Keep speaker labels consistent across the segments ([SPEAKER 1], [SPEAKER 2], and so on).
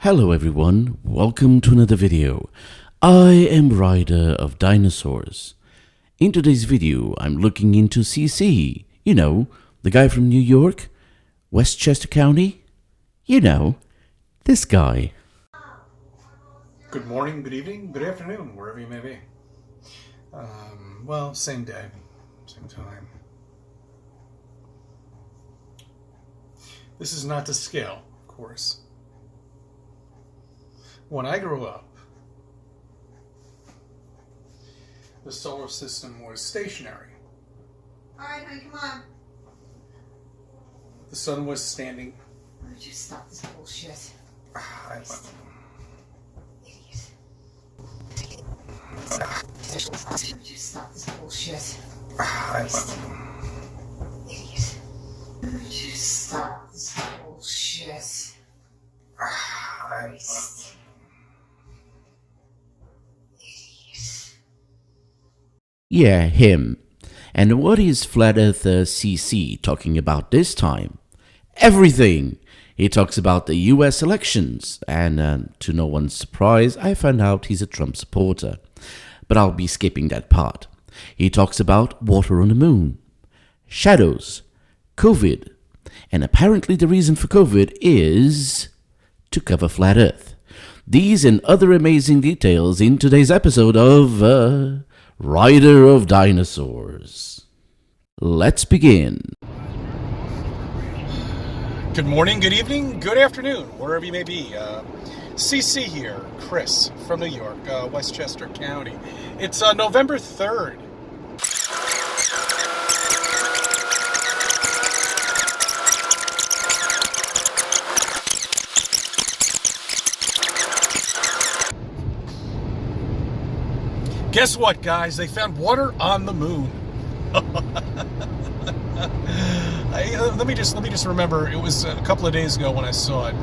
[SPEAKER 1] Hello everyone, welcome to another video. I am Ryder of Dinosaurs. In today's video, I'm looking into CC. You know, the guy from New York, Westchester County. You know, this guy.
[SPEAKER 2] Good morning, good evening, good afternoon, wherever you may be. Well, same day, same time. This is not to scale, of course. When I grew up, the solar system was stationary.
[SPEAKER 3] All right, honey, come on.
[SPEAKER 2] The sun was standing.
[SPEAKER 3] Why don't you stop this bullshit? Idiot. Why don't you stop this bullshit? Idiot. Why don't you stop this bullshit? Christ.
[SPEAKER 1] Yeah, him. And what is Flat Earther CC talking about this time? Everything! He talks about the US elections, and to no one's surprise, I found out he's a Trump supporter. But I'll be skipping that part. He talks about water on the moon, shadows, COVID, and apparently the reason for COVID is to cover Flat Earth. These and other amazing details in today's episode of Rider of Dinosaurs. Let's begin.
[SPEAKER 2] Good morning, good evening, good afternoon, wherever you may be. CC here, Chris from New York, Westchester County. It's November 3rd. Guess what, guys? They found water on the moon. Let me just remember. It was a couple of days ago when I saw it,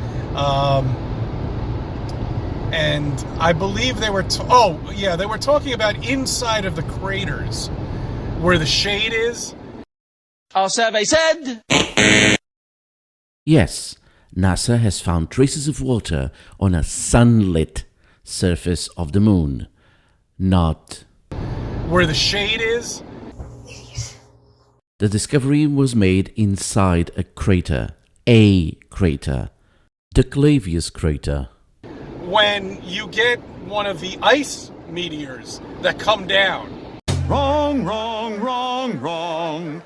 [SPEAKER 2] and I believe they were. They were talking about inside of the craters, where the shade is.
[SPEAKER 4] Our survey said.
[SPEAKER 1] Yes, NASA has found traces of water on a sunlit surface of the moon. Not
[SPEAKER 2] where the shade is.
[SPEAKER 1] The discovery was made inside a crater, the Clavius crater.
[SPEAKER 2] When you get one of the ice meteors that come down.
[SPEAKER 4] Wrong, wrong, wrong, wrong.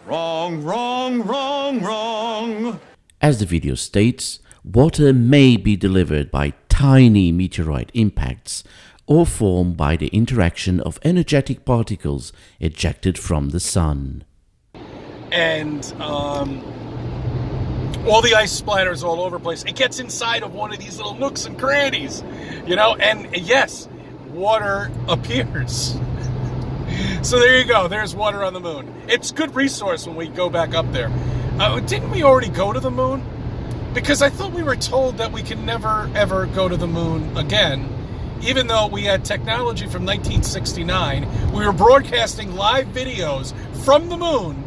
[SPEAKER 4] Wrong, wrong, wrong, wrong.
[SPEAKER 1] As the video states, water may be delivered by tiny meteorite impacts or formed by the interaction of energetic particles ejected from the sun.
[SPEAKER 2] And all the ice splatters all over the place. It gets inside of one of these little nooks and crannies, you know, and yes, water appears. So there you go. There's water on the moon. It's a good resource when we go back up there. Didn't we already go to the moon? Because I thought we were told that we can never, ever go to the moon again. Even though we had technology from 1969, we were broadcasting live videos from the moon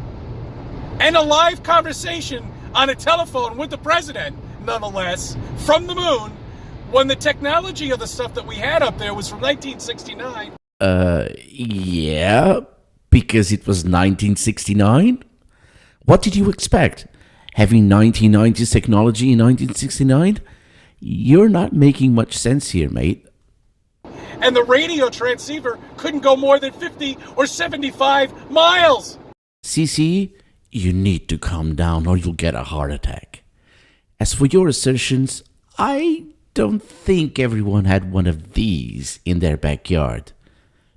[SPEAKER 2] and a live conversation on a telephone with the president, nonetheless, from the moon, when the technology of the stuff that we had up there was from 1969.
[SPEAKER 1] Yeah, because it was 1969? What did you expect? Having 1990s technology in 1969? You're not making much sense here, mate.
[SPEAKER 2] And the radio transceiver couldn't go more than 50 or 75 miles.
[SPEAKER 1] CC, you need to calm down or you'll get a heart attack. As for your assertions, I don't think everyone had one of these in their backyard.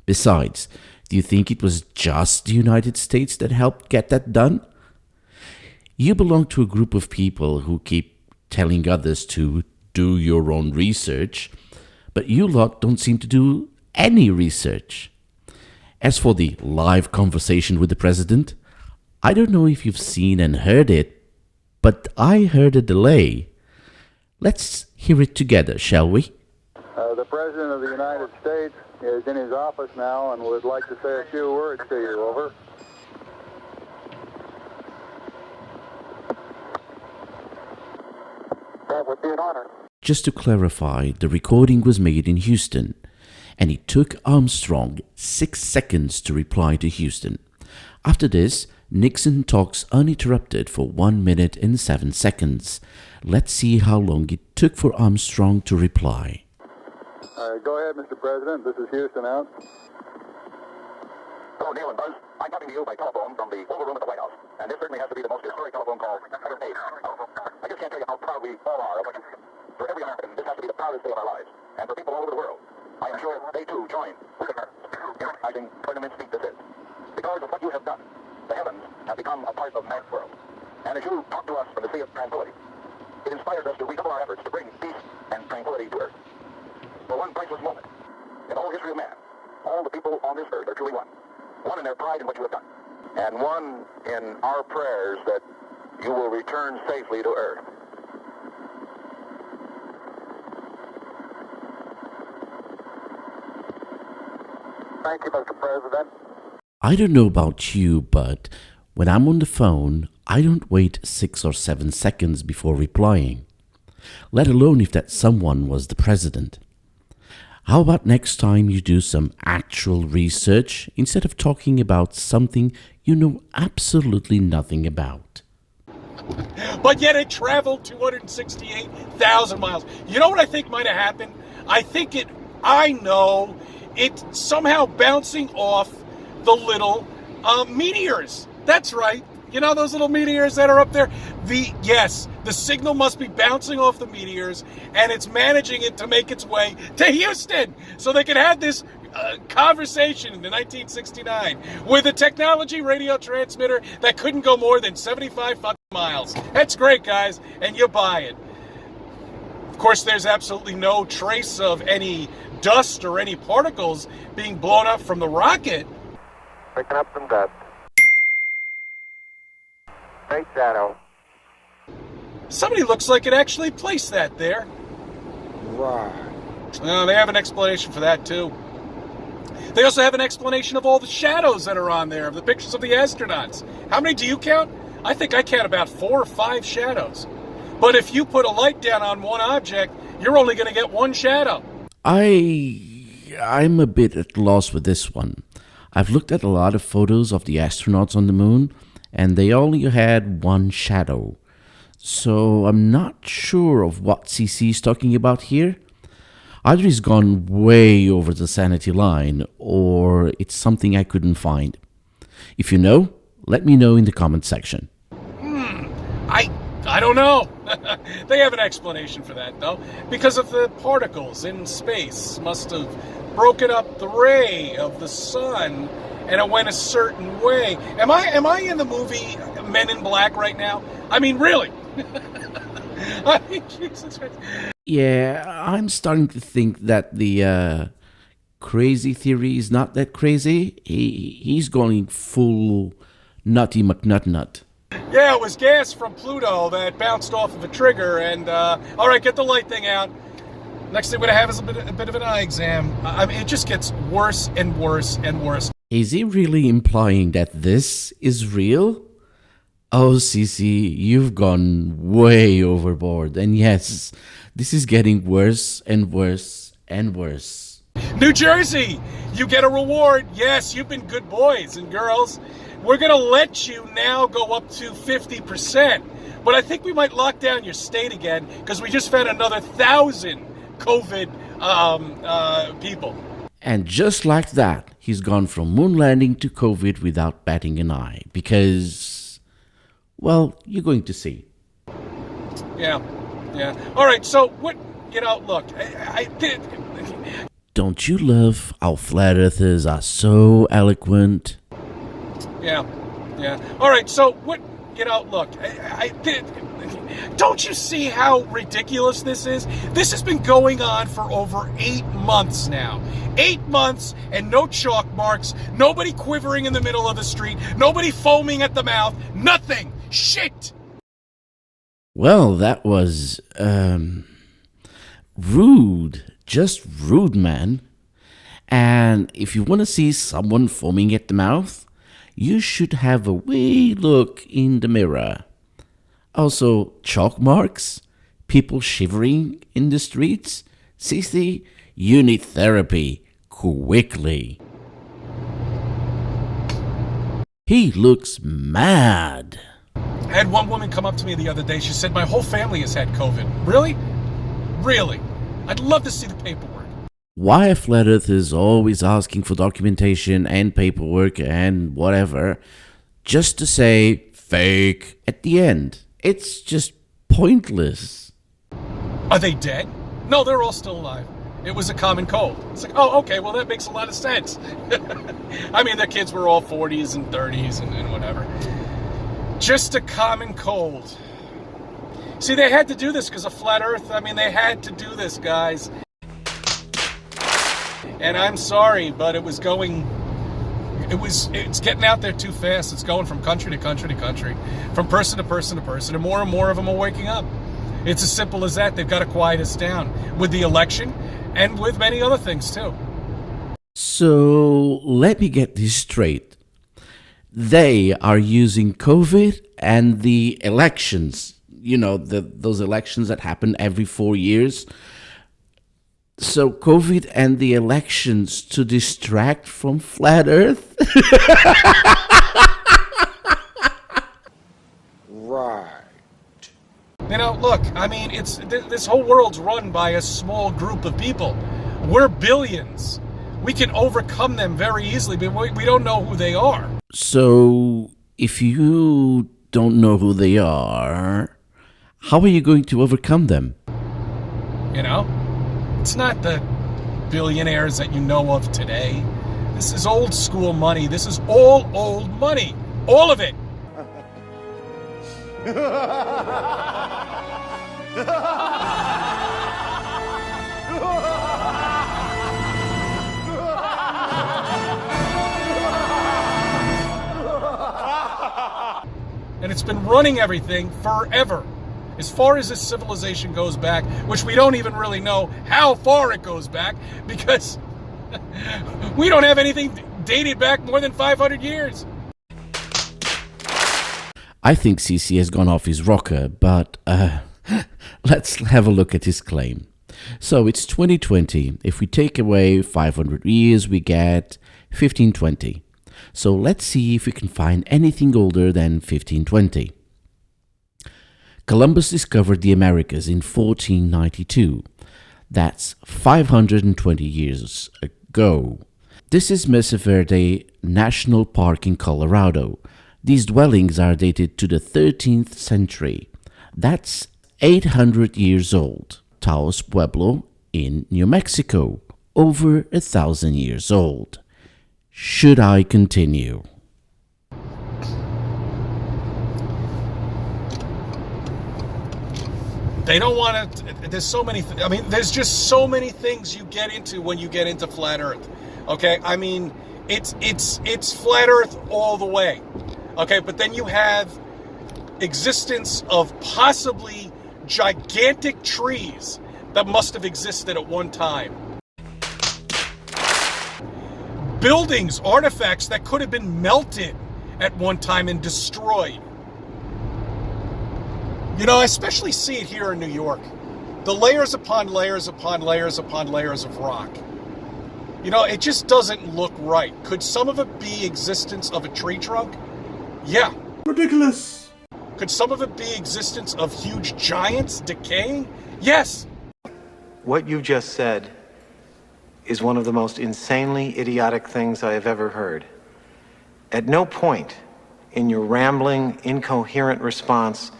[SPEAKER 1] Besides, do you think it was just the United States that helped get that done? You belong to a group of people who keep telling others to do your own research, but you lot don't seem to do any research. As for the live conversation with the president, I don't know if you've seen and heard it, but I heard a delay. Let's hear it together, shall we?
[SPEAKER 5] The President of the United States is in his office now and would like to say a few words to you. Over. That would be an honor.
[SPEAKER 1] Just to clarify, the recording was made in Houston, and it took Armstrong 6 seconds to reply to Houston. After this, Nixon talks uninterrupted for 1 minute and 7 seconds. Let's see how long it took for Armstrong to reply.
[SPEAKER 5] Go ahead, Mr. President. This is Houston out.
[SPEAKER 6] Hello, Neil and Buzz. I'm talking to you by telephone from the Oval Room at the White House, and this certainly has to be the most historic telephone call ever made. I just can't tell you how proud we all are of what you do. For every American, this has to be the proudest day of our lives, and for people all over the world, I am sure they too join with the in recognizing what an immense feat this is. Because of what you have done, the heavens have become a part of man's world, and as you talk to us from the sea of tranquility, it inspires us to redouble our efforts to bring peace and tranquility to earth. For one priceless moment in the whole history of man, all the people on this earth are truly one. One in their pride in what you have done, and one in our prayers that you will return safely to earth.
[SPEAKER 5] Thank you, Mr. President.
[SPEAKER 1] I don't know about you, but when I'm on the phone, I don't wait 6 or 7 seconds before replying, let alone if that someone was the president. How about next time you do some actual research instead of talking about something you know absolutely nothing about?
[SPEAKER 2] But yet it traveled 268,000 miles. You know what I think might have happened? I know it's somehow bouncing off the little meteors. That's right. You know those little meteors that are up there? The signal must be bouncing off the meteors, and it's managing it to make its way to Houston, so they can have this conversation in 1969 with a technology radio transmitter that couldn't go more than 75 fucking miles. That's great, guys, and you buy it. Of course, there's absolutely no trace of any dust or any particles being blown up from the rocket.
[SPEAKER 5] Picking up some dust. Great shadow.
[SPEAKER 2] Somebody looks like it actually placed that there.
[SPEAKER 5] Right.
[SPEAKER 2] Well, they have an explanation for that, too. They also have an explanation of all the shadows that are on there, of the pictures of the astronauts. How many do you count? I think I count about 4 or 5 shadows. But if you put a light down on one object, you're only going to get one shadow.
[SPEAKER 1] I'm a bit at loss with this one. I've looked at a lot of photos of the astronauts on the moon, and they only had one shadow. So I'm not sure of what CC is talking about here. Either he's gone way over the sanity line, or it's something I couldn't find. If you know, let me know in the comment section.
[SPEAKER 2] I don't know. They have an explanation for that, though. Because of the particles in space must have broken up the ray of the sun, and it went a certain way. Am I in the movie Men in Black right now? I mean, really? I mean, Jesus Christ.
[SPEAKER 1] Yeah, I'm starting to think that the crazy theory is not that crazy. He's going full nutty McNutnut.
[SPEAKER 2] Yeah, it was gas from Pluto that bounced off of a trigger, and all right, get the light thing out. Next thing we're gonna have is a bit of an eye exam. I mean, it just gets worse and worse and worse.
[SPEAKER 1] Is he really implying that this is real? Oh, Cece, you've gone way overboard. And yes, this is getting worse and worse and worse.
[SPEAKER 2] New Jersey, you get a reward. Yes, you've been good boys and girls. We're going to let you now go up to 50%. But I think we might lock down your state again because we just found another 1,000 COVID people.
[SPEAKER 1] And just like that, he's gone from moon landing to COVID without batting an eye. Because, well, you're going to see.
[SPEAKER 2] Yeah. All right, so what, look, I did.
[SPEAKER 1] Don't you love how flat earthers are so eloquent?
[SPEAKER 2] Yeah. All right, so what, look, I did. Don't you see how ridiculous this is? This has been going on for over 8 months now. 8 months and no chalk marks, nobody quivering in the middle of the street, nobody foaming at the mouth, nothing. Shit.
[SPEAKER 1] Well, that was, rude. Just rude, man. And if you want to see someone foaming at the mouth, you should have a wee look in the mirror. Also, chalk marks? People shivering in the streets? Cece, you need therapy quickly. He looks mad.
[SPEAKER 2] I had one woman come up to me the other day. She said, my whole family has had COVID. Really? Really? I'd love to see the paperwork.
[SPEAKER 1] Why Flat Earth is always asking for documentation and paperwork and whatever, just to say fake at the end. It's just pointless.
[SPEAKER 2] Are they dead? No, they're all still alive. It was a common cold. It's like, oh, okay, well, that makes a lot of sense. I mean, their kids were all 40s and 30s and whatever. Just a common cold. See, they had to do this because of Flat Earth. I mean, they had to do this, guys. And I'm sorry, but it's getting out there too fast. It's going from country to country to country, from person to person to person, and more of them are waking up. It's as simple as that. They've got to quiet us down with the election and with many other things too.
[SPEAKER 1] So let me get this straight. They are using COVID and the elections, those elections that happen every 4 years. So COVID and the elections to distract from Flat Earth?
[SPEAKER 7] Right.
[SPEAKER 2] Look, I mean, this whole world's run by a small group of people. We're billions. We can overcome them very easily, but we don't know who they are.
[SPEAKER 1] So if you don't know who they are, how are you going to overcome them?
[SPEAKER 2] It's not the billionaires that you know of today. This is old school money. This is all old money. All of it. And it's been running everything forever. As far as this civilization goes back, which we don't even really know how far it goes back, because we don't have anything dated back more than 500 years.
[SPEAKER 1] I think CC has gone off his rocker, but let's have a look at his claim. So it's 2020. If we take away 500 years, we get 1520. So let's see if we can find anything older than 1520. Columbus discovered the Americas in 1492. That's 520 years ago. This is Mesa Verde National Park in Colorado. These dwellings are dated to the 13th century. That's 800 years old. Taos Pueblo in New Mexico, over 1,000 years old. Should I continue?
[SPEAKER 2] They don't want to. There's so many. There's just so many things you get into when you get into Flat Earth. Okay, I mean, it's Flat Earth all the way. Okay, but then you have existence of possibly gigantic trees that must have existed at one time. Buildings, artifacts that could have been melted at one time and destroyed. I especially see it here in New York. The layers upon layers upon layers upon layers of rock. It just doesn't look right. Could some of it be existence of a tree trunk? Yeah.
[SPEAKER 7] Ridiculous.
[SPEAKER 2] Could some of it be existence of huge giants decaying? Yes.
[SPEAKER 8] What you just said is one of the most insanely idiotic things I have ever heard. At no point in your rambling, incoherent response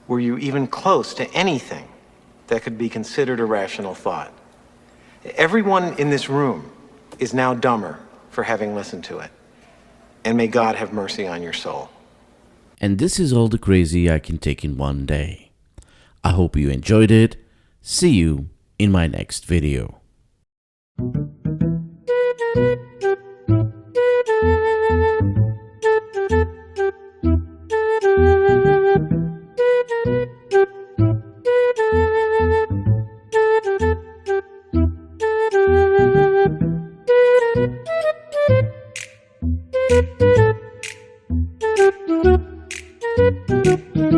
[SPEAKER 8] were you even close to anything that could be considered a rational thought. Everyone in this room is now dumber for having listened to it. And may God have mercy on your soul.
[SPEAKER 1] And this is all the crazy I can take in one day. I hope you enjoyed it. See you in my next video.
[SPEAKER 3] Thank you.